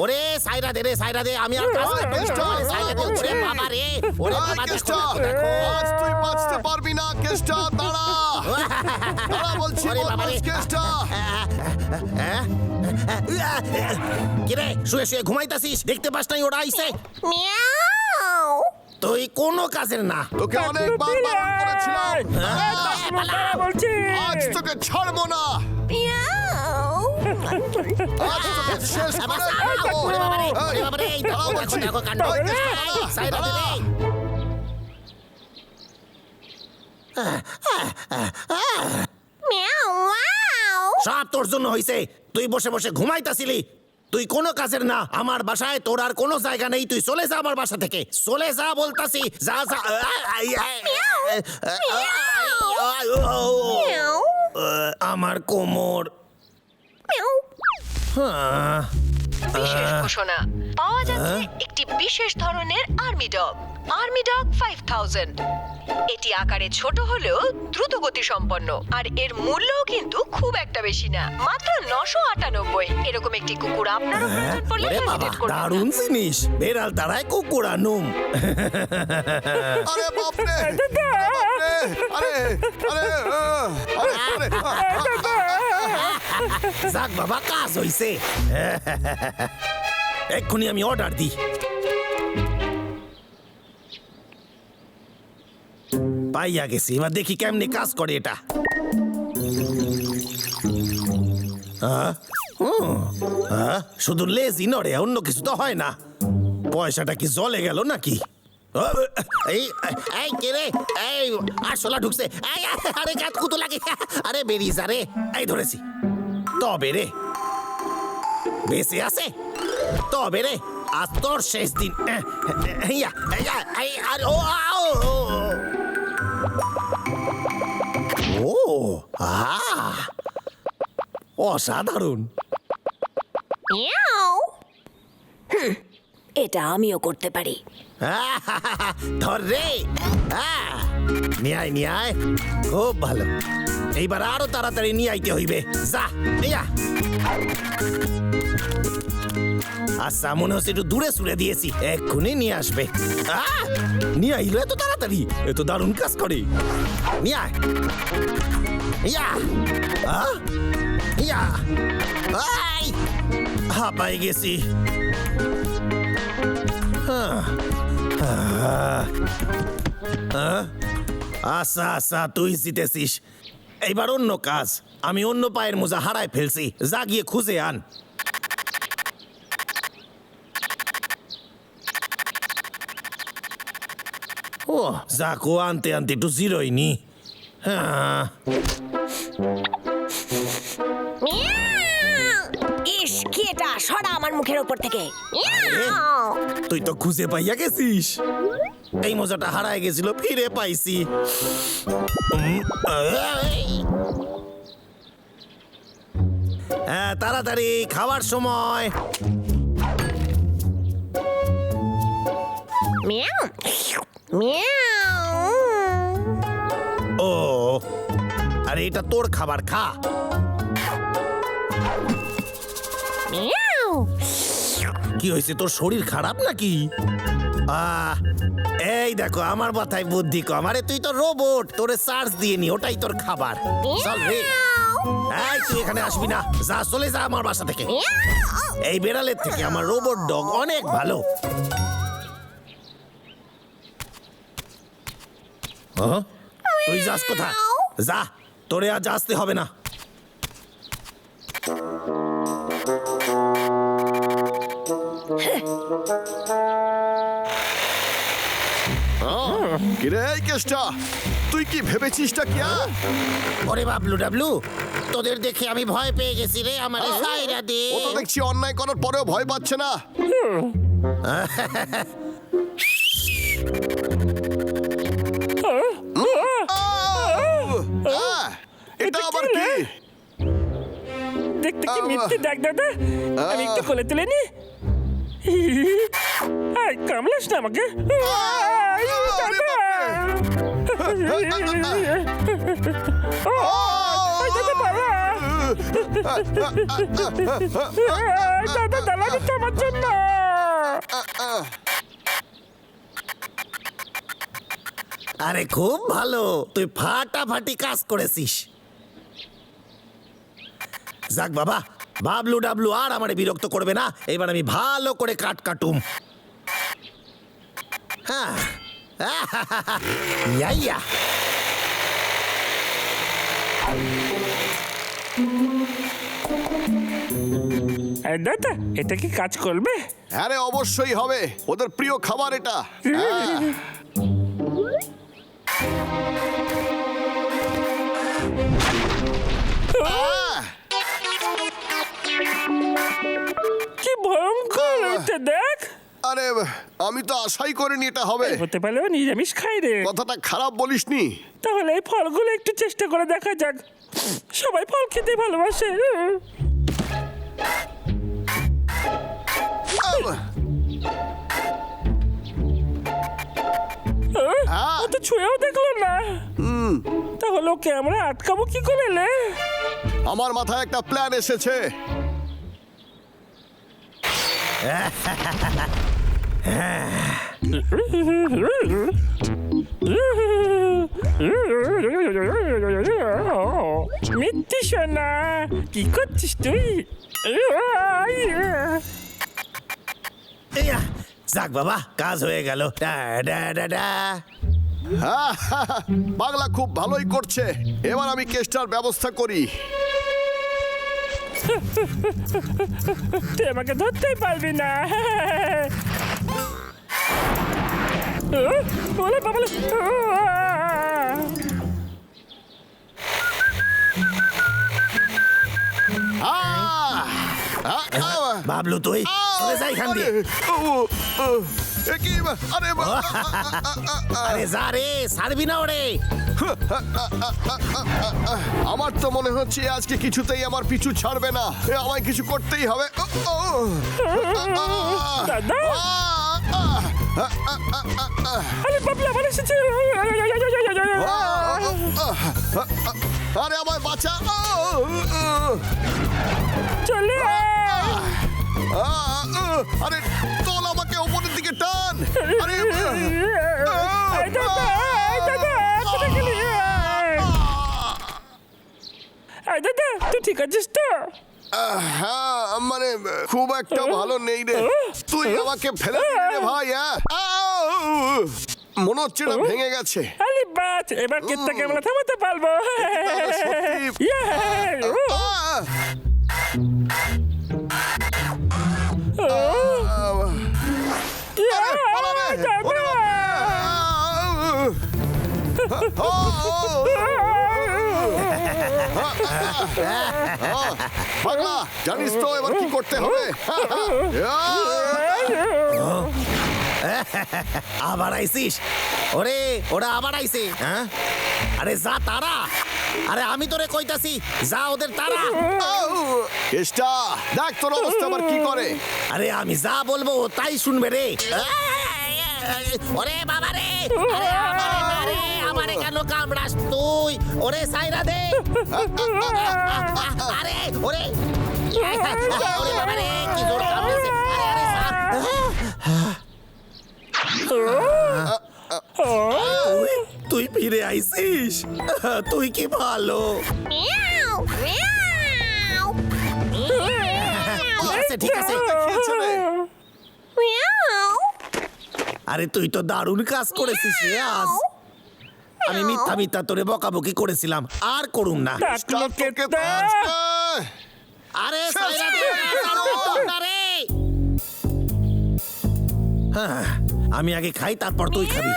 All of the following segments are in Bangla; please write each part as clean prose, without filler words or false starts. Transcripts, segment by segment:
ওরে সাইরা দে রে, সাইরা দে, আমি আর কাজ করতে পারবো না, সাইরা দে। ওরে বাবা রে, ওরে বাবা, কেষ্টা, দেখো। আজ তুই বাঁচতে পারবি না কেষ্টা, দাঁড়া দাঁড়া বলছি, ওরে বাবা রে। কেষ্টা। কিরে শুয়ে শুয়ে ঘুমাইতাছিস, দেখতে পাস নাই ওরা আইছে? মিয়াও তুই কোনো কাজের না। তোকে অনেকবার বারণ করেছিলাম, আজ তোকে ছাড়বো না, মিয়াও আজ তোকে শেষ করে দেবো। ওরে বাবা রে, ওরে বাবা রে, এই দেখো, দাঁড়াও দেখো, বলছি। দেখো কাণ্ড। ওই কেষ্টা, এই, সাইরা দে রে। মিয়াও ওয়াও সব তোর জন্য হইছে। তুই বসে বসে ঘুমাইতাছিলি। তুই কোনো কাজের না। আমার বাসায় তোর আর কোনো জায়গা নেই। তুই চলে যা আমার বাসা থেকে, চলে যা বলতাছি। যা যা। মিয়াও আমার কোমর। মিয়াও বিশেষ ঘোষণা পাওয়া যাচ্ছে একটি বিশেষ ধরনের আর্মি ডগ 5000। এটি আকারে ছোট হলেও দ্রুত গতি সম্পন্ন, আর এর মূল্যও কিন্তু খুব একটা বেশি না, মাত্র 998। এরকম একটি কুকুর আপনারও প্রয়োজন পড়লে ওরে বাবা, হেজিটেট করবেন না। দারুণ জিনিস। বেড়াল তারায় কুকুর আনুম। আরে বাপরে, বাপরে, আরে আরে আরে যাক বাবা, কাজ হইছে। এক্ষুনি আমি অর্ডার দিই। পাইয়া গেছি, এবার দেখি কেমনে কাজ করে এটা। শুধু লেজি নড়ে, অন্য কিছু তো হয় না। পয়সাটা কি জলে গেল নাকি? এই এই কে রে? এই আরশোলা ঢুকছে। এই, আরে গাত কুতো লাগে। আরে বেরিয়ে যা রে। এই ধরেছি। তবে রে বেঁচে আছে, তবে রে আজ তোর শেষ দিন। ও অসাধারণ। মিয়াও এটা আমিও করতে পারি। ধর রে। নিয়ে আয়, নিয়ে আয়। খুব ভালো। এইবার আরো তাড়াতাড়ি নিয়ে আইতে হইবে। যা নিয়া। আচ্ছা, মনে হচ্ছে একটু দূরে সুরে দিয়েছি, এক্ষুনি নিয়ে আসবে। নিয়ে আইলো এত তাড়াতাড়ি, এত দারুণ কাজ করে। নিয়ে আয়। ইয়া ইয়া, হাঁপাই গেছি। আচ্ছা আচ্ছা, তুই জিতেছিস। এইবার অন্য কাজ। আমি অন্য পায়ের মোজা হারায় ফেলছি, যা গিয়ে খুঁজে আন। ও যাকো, আনতে আনতে একটু জিরোইনি। ইস, কি এটা? সরা আমার মুখের উপর থেকে। মিয়াও তুই তো খুঁজে পাইয়া গেছিস। এই মোজাটা হারায় গেছিল, ফিরে পাইছি। হ্যাঁ, তাড়াতাড়ি খাওয়ার সময়। মিয়াও মিয়াও ও আরে, এটা তোর খাবার, খা। মিয়াও কি হয়েছে, তোর শরীর খারাপ নাকি? এই দেখো, আমার মাথায় বুদ্ধি কম। আরে তুই তো রোবট, তোরে চার্জ দিয়ে নি, ওটাই তোর খাবার। চল রে। এই, তুই এখানে আসবি না, যা, চলে যা আমার বাসা থেকে। এই বেড়ালের থেকে আমার রোবট ডগ অনেক ভালো। তুই যাস কোথায়? যা, তোরে আজ আসতে হবে না। কিরে এই কেষ্টা, তুই কি ভেবেছিসটা কি? ওরে বাবলু ডাবলু, তোদের দেখে আমি ভয় পেয়ে গেছি রে। আমার সাইরা দে। ও তো দেখছি অন্যায় করার পরেও ভয় পাচ্ছে না। এটা আবার কি? দেখতে কি মিথ্যে ডাক দাদা, আমি একটু কোলে তুলে নি। কামলাস না আমাকে। দাদা দাদা দালা দিচ্ছে আমার জন্য। আরে খুব ভালো, তুই ফাটাফাটি কাজ করেছিস। যাক বাবা, বাবলু ডাবলু আর আমারে বিরক্ত করবে না। এবার আমি ভালো করে কাটুম। হ্যাঁ ইয়া এই দাদা, এটা কি কাজ করবে? আরে অবশ্যই হবে, ওদের প্রিয় খাবার এটা। কি ভয়ঙ্কর এটা, দেখ। আরে আমি তো আশাই করিনি এটা হবে। হতে পারলেও নিরামিষ খাই রে। কথাটা খারাপ বলিসনি। তাহলে এই ফলগুলো একটু চেষ্টা করে দেখা যাক। সবাই ফল খেতে ভালোবাসে। ও তো ছুঁয়েও দেখলো না। তাহলে ওকে আমরা আটকাবো কি করে লে? আমার মাথায় একটা প্ল্যান এসেছে। মিথ্যি সোনা, কি করছিস তুই? ইয়া, যাক বাবা, কাজ হয়ে গেল। বাংলা খুব ভালোই করছে। এবার আমি কেসটার ব্যবস্থা করি। তুই আমাকে ধরতেই পারবি না। বলে বাবলে, বাবলু তুই চলে যা এখান দিয়ে। আরে যা রে, ছাড়বি না ওরে। আমার তো মনে হচ্ছে আজকে কিছুতেই আমার পিছু ছাড়বে না। আমায় কিছু করতেই হবে। দাদা, আরে বাবলা আমার এসেছে। আরে আমায় বাঁচা। চলে আরে তোল আমাকে ওপরের দিকে টান। আরে দাদা, তুই ঠিক আছিস তো? হ্যাঁ, মানে খুব একটা ভালো নেই রে। তুই আমাকে ফেলে দিলি রে ভাই। মনে হচ্ছে না ভেঙে গেছে। আরে বাস, এবার কেটটাকে আমরা থামাতে পারবো। পাগলা, জানিস তো এবার কি করতে হবে? আবার আইসিস? ওরে, ওরা আবার আইছে। হ্যাঁ, আরে যা তারা। আরে আমি তোরে কইতাছি, যা ওদের তারা। কেষ্টা, দেখ তোর অবস্থা আবার কি করে। আরে আমি যা বলবো তাই শুনবে রে। ওরে বাবা রে, আরে আমারে মারে, আমারে কেন কামড়াস তুই? ওরে সাইরা দে। আরে ওরে, ওরে বাবা রে, কি জোর কামড়েছে। আরে আরে সাপ। তুই ফিরে আইছিস? তুই কি ভালো। ঠিক আছে। আরে তুই তো দারুণ কাজ করেছিস রে আজ। আমি মিথ্যা মিথ্যা তোরে বকাবকি করেছিলাম, আর করুম না। আরে সাইরা দে, না রে। হ্যাঁ, আমি আগে খাই, তারপর তুই খাবি।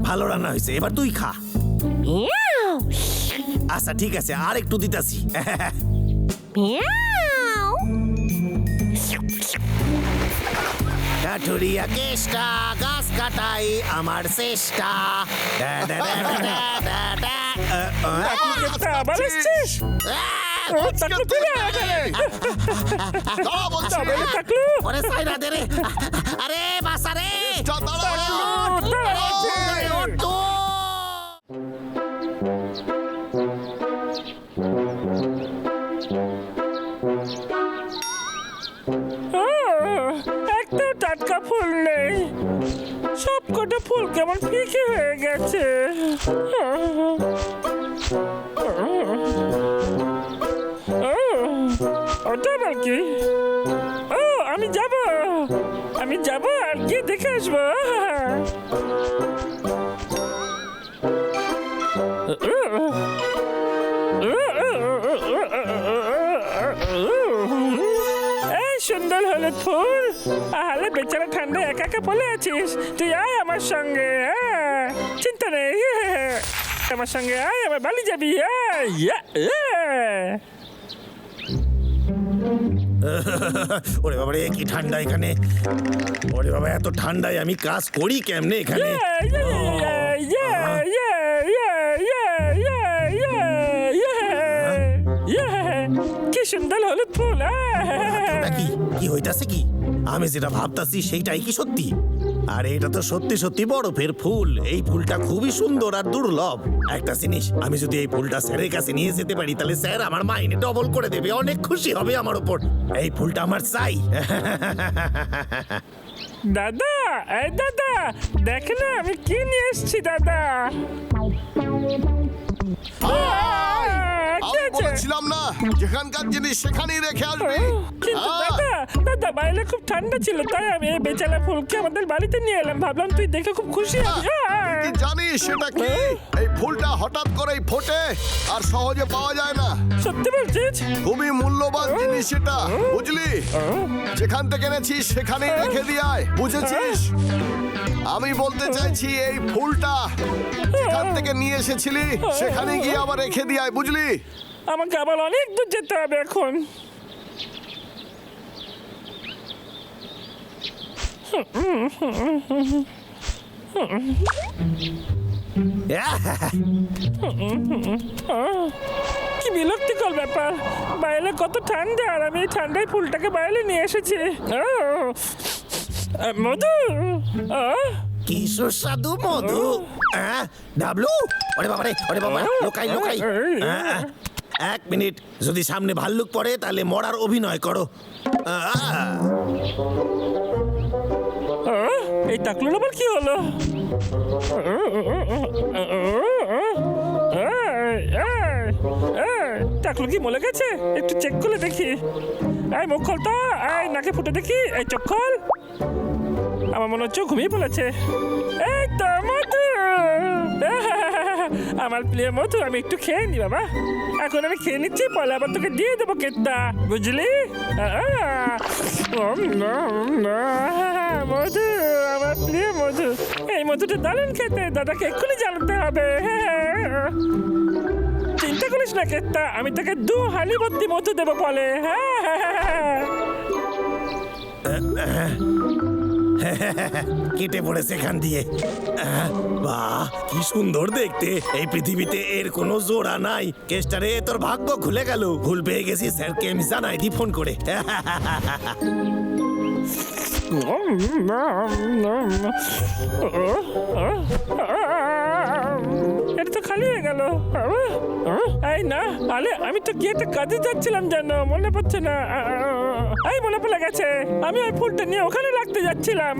ভালো রান্না হয়েছে, এবার তুই খা। আচ্ছা ঠিক আছে, আর একটু দিতাছি। কাঠুরিয়া কেষ্টা, গাছ কাটাই আমার চেষ্টা। আবার এসছিস? ওরে সাইরা দে রে। আরে বাসা রে। একটাও টাটকা ফুল নেই, সব কটা ফুল কেমন ফিকে হয়ে গেছে। ওটা আবার কি? ও আমি যাব আর গিয়ে দেখে আসবো। এই সুন্দর হলুদ ফুল, আহলে বেচারা ঠান্ডা একা একা পড়ে আছিস, তুই আয় আমার সঙ্গে। চিন্তা নেই, আমার সঙ্গে আয়, আমার বালি যাবি। ওরে বাবা রে, কি ঠান্ডা এখানে! ওরে বাবা, এত ঠান্ডায় আমি কাজ করি কেমনে এখানে? কি সুন্দর হলুদ ফুল! নাকি কি হইতাছে কি? আমি যেটা ভাবতাছি সেইটাই কি সত্যি? আরে এটা তো সত্যি সত্যি বরফের ফুল। এই ফুলটা খুবই সুন্দর আর দুর্লভ। একটা জিনিস, আমি যদি এই ফুলটা স্যারের কাছে নিয়ে যেতে পারি তাহলে স্যার আমার মাইনে ডবল করে দেবে, অনেক খুশি হবে আমার উপর। এই ফুলটা আমার চাই। দাদা, এই দাদা, দেখ না আমি কি নিয়ে এসেছি দাদা। আমি বলেছিলাম না, যেখানকার জিনিস সেখানেই রেখে আসবি। কিন্তু দাদা বাইরে খুব ঠান্ডা ছিল, তাই আমি এই বেচারা ফুলকে আমাদের বাড়িতে নিয়ে এলাম, ভাবলাম তুই দেখে খুব খুশি হবি। কি জানিস সেটা কি? এই ফুলটা হঠাৎ করেই ফোটে আর সহজে পাওয়া যায় না। সত্যি বলছিস? খুবই মূল্যবান জিনিস এটা, বুঝলি? যেখান থেকে এনেছিস সেখানেই রেখে দিয়ে আয়, বুঝেছিস? আমি বলতে চাইছি এই ফুলটা যেখান থেকে নিয়ে এসেছিলি সেখানে গিয়ে আবার রেখে দিয়ে আয়, বুঝলি? আমাকে আবার অনেক দূর যেতে হবে এখন। কি বিরক্তিকর ব্যাপার, বাইরে কত ঠান্ডা আর আমি এই ঠান্ডায় ফুলটাকে বাইরে নিয়ে এসেছি। মধু, কি সুস্বাদু মধু! ডাবলু, ওরে বাবা রে, ওরে বাবা, লোকাই লোকাই। এক মিনিট, যদি সামনে ভাল্লুক পড়ে তাহলে মরার অভিনয় করো। এই টাকলুর আবার কি হলো? টাকলু কি মরে গেছে? একটু চেক করে দেখি। এই মুখ খোল তো, এই নাকে ফুটে দেখি, এই চোখ খোল। আমার মনে হচ্ছে ঘুমিয়ে পড়েছে। এই তো মধু, আমার প্রিয় মধু, আমি একটু খেয়ে নি বাবা। এখন আমি খেয়ে নিচ্ছি, পরে আবার তোকে দিয়ে দেবো কেকটা, বুঝলি? মধু, আমার প্রিয় মধু, এই মধুটা দারুণ খেতে, দাদাকে এক্ষুনি জানাতে হবে। চিন্তা করিস না কেকটা, আমি তোকে 2 হালি ভর্তি মধু দেবো বলে। কেটে পড়েছে এখান দিয়ে। বাহ, কি সুন্দর দেখতে! এই পৃথিবীতে এর কোনো জোড়া নাই। কেষ্টারে, তোর ভাগ্য খুলে গেল। ভুল পেয়ে গেছি, স্যারকে আমি জানাই দি ফোন করে। এটা তো খালি হয়ে গেল। এই না, আলে আমি তো কি একটা কাজে যাচ্ছিলাম জানো, মনে পড়ছে না। এই মনে পড়ে গেছে, আমি ওই ফুলটা নিয়ে ওখানে রাখতে যাচ্ছিলাম।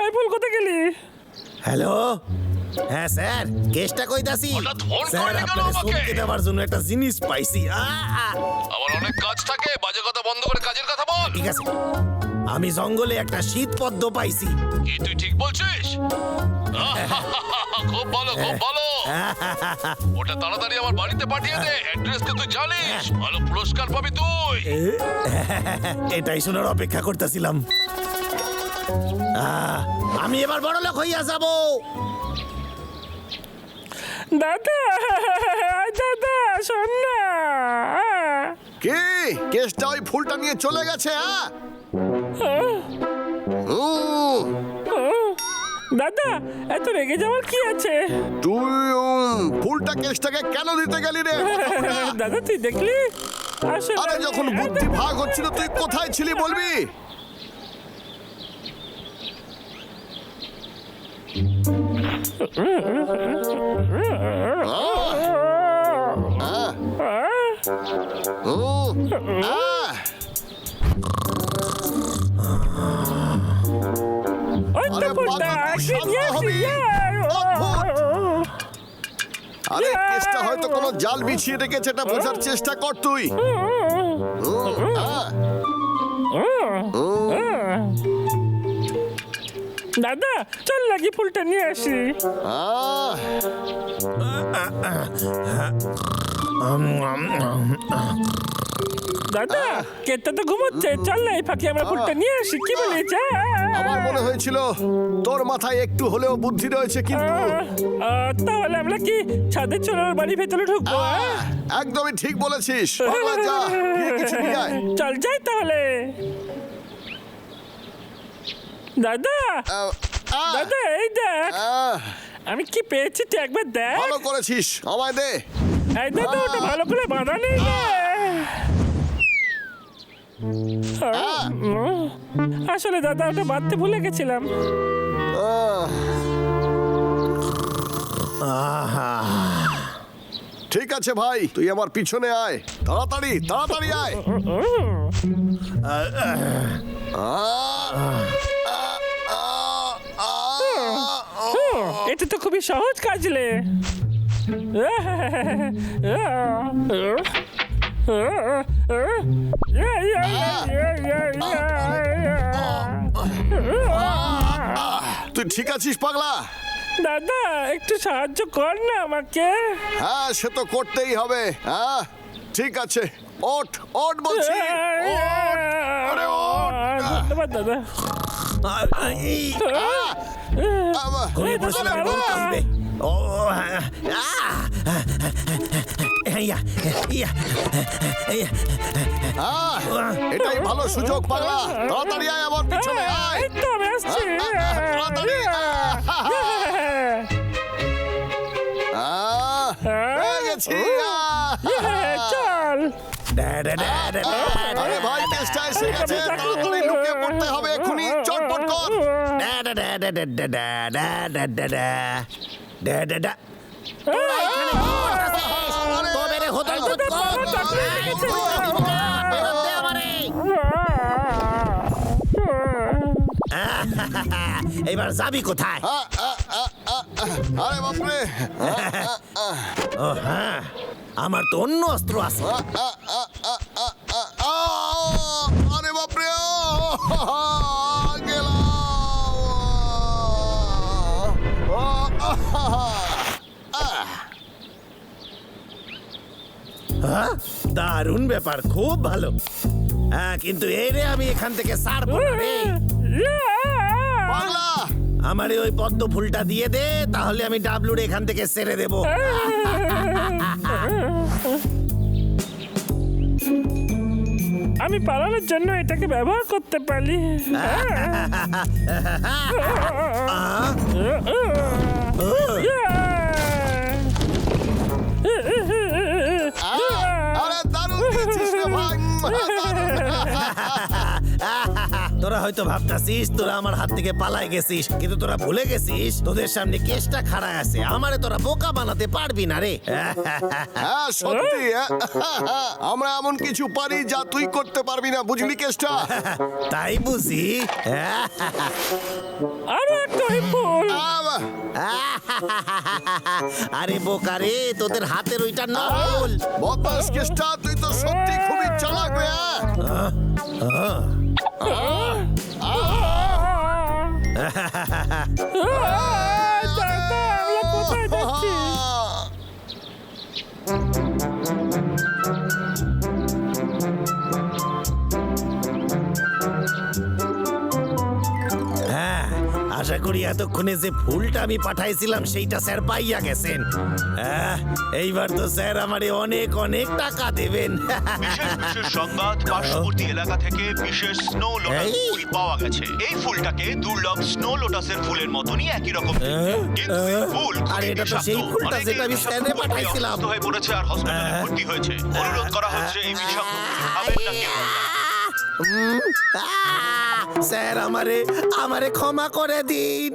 এই ফুল কোথায় গেলি? হ্যালো, হ্যাঁ স্যার, কেসটা কইতাছি। স্যার, আপনাকে সত্যি দেওয়ার জন্য একটা জিনিস পাইছি। আমার অনেক কাজ থাকে, বাজে কথা বন্ধ করে কাজের কথা বল। ঠিক আছে, আমি জঙ্গলে একটা শীত পদ্ম পাইছি। কি তুই ঠিক বলছিস? খুব ভালো, খুব ভালো। ওটা তাড়াতাড়ি আমার বাড়িতে পাঠিয়ে দে, অ্যাড্রেস তো তুই জানিস। ভালো পুরস্কার পাবি তুই। এটাই শোনার অপেক্ষা করতেছিলাম। আমি এবার বড় লোক হইয়া যাব। দাদা, দাদা শোন না। কি কেসটা ওই ফুলটা নিয়ে চলে গেছে? দাদা, এত রেগে যাওয়ার কি আছে? তুই ফুলটা কেসটাকে কেন দিতে গেলি রে? দাদা তুই দেখলি? আরে যখন বুদ্ধি ভাগ হচ্ছিল তুই কোথায় ছিলি বলবি? ওই তো আরে ফুলটা, পাগল, তুই কি শান্ত নিয়ে হবি। আসি? আরে কেসটা হয়তো কোনো জাল বিছিয়ে রেখেছে, এটা বোঝার চেষ্টা কর তুই। দাদা চল লাগি ফুলটা নিয়ে আসি। দাদা কেটটা তো ঘুমোচ্ছে, চল না এই ফাঁকে আমরা ফুলটা নিয়ে আসি, কি বলিস? আমার মনে হয়েছিল তোর মাথায় একটু হলেও বুদ্ধি রয়েছে, কিন্তু তাহলে আমরা কি ছাদে চলার বাড়ি ভেতরে ঢুকবো? একদমই ঠিক বলেছিস। পাগলা, যা, গিয়ে কিছু নিয়ে আয়। চল যাই তাহলে। দাদা দাদা এই দেখ আমি কি পেয়েছি, তুই একবার দেখ। ভালো করেছিস, আমায় দে। এই দাদা ওটা ভালো করে বাঁধা নেই রে। আসলে দাদা ওটা বাঁধতে ভুলে গেছিলাম। ঠিক আছে ভাই, তুই আমার পিছনে আয়, তাড়াতাড়ি তাড়াতাড়ি আয়। এটা তো খুবই সহজ কাজ লে। তুই ঠিক আছিস পাগলা? দাদা একটু সাহায্য কর না আমাকে। হ্যাঁ, সে তো করতেই হবে। হ্যাঁ ঠিক আছে, ওঠ ওঠ বলছি, ওঠ। আরে ওঠ। ধন্যবাদ দাদা। ঘুমিয়ে পড়েছিলাম, ঘুম কাঁদবে। ও এটাই ভালো সুযোগ পাগলা, তাড়াতাড়ি আয় আমার পিছনে আয়। এই তো আমি আসছি। তাড়াতাড়ি পেয়ে গেছি। চল। আরে ভাই, কেসটা এসে গেছে, তাড়াতাড়ি লুকিয়ে পড়তে হবে এক্ষুনি, চটপট কর। এবার যাবি কোথায়? আরে বাপরে, ও হ্যাঁ, আমার তো অন্য অস্ত্র আছে। আরে বাপরে, হ্যাঁ, দারুণ ব্যাপার, খুব ভালো। হ্যাঁ, কিন্তু এই রে আমি এখান থেকে ছাড়বো না রে। পাগলা, আমারে ওই পদ্ম ফুলটা দিয়ে দে, তাহলে আমি ডাবলুর এখান থেকে ছেড়ে দেব। আমি পালানোর জন্য এটাকে ব্যবহার করতে পারি। আরে দারুণ দিয়েছিস রে ভাই। তোরা হয়তো ভাবতাছিস তোরা আমার হাত থেকে পালাই গেছিস, কিন্তু তোরা ভুলে গেছিস তোদের সামনে কেসটা খাড়া আছে। আমারে তোরা বোকা বানাতে পারবি না রে। হ্যাঁ সত্যি, আমরা এমন কিছু পারি যা তুই করতে পারবি না, বুঝলি কেসটা? তাই বুঝি। আরো একটা ফুল। আরে বোকা রে, তোদের হাতের ওইটা নকল। বদমাস কেসটা, তুই তো সত্যি খুবই চালাক রে। দাদা আমরা কোথায় যাচ্ছি? হ্যাঁ, আশা করি এতক্ষণে যে ফুলটা আমি পাঠাইছিলাম সেইটা স্যার পাইয়া গেছেন। এইবার তো স্যার আমারে অনেক অনেক টাকা দেবেন। বিশেষ বিশেষ সংবাদ, পার্শ্ববর্তী এলাকা থেকে বিশেষ স্নো লোটাস এই? ফুল পাওয়া গেছে। এই ফুলটাকে দুর্লভ স্নো লোটাসের ফুলের মতনই একই রকম দেখতে। কিন্তু এই ফুল আরে খুবই এটা তো বিষাক্ত। সেই ফুলটা অনেকেই যেটা আমি বিষাক্ত স্যারে ফুল খেয়ে পাঠাইছিলাম। অসুস্থ হয়ে পড়েছে আর হসপিটালে ভর্তি হয়েছে। অনুরোধ করা হচ্ছে এই বিষাক্ত ফুল খাবেন না কেউ। স্যার আমারে ক্ষমা করে দিন।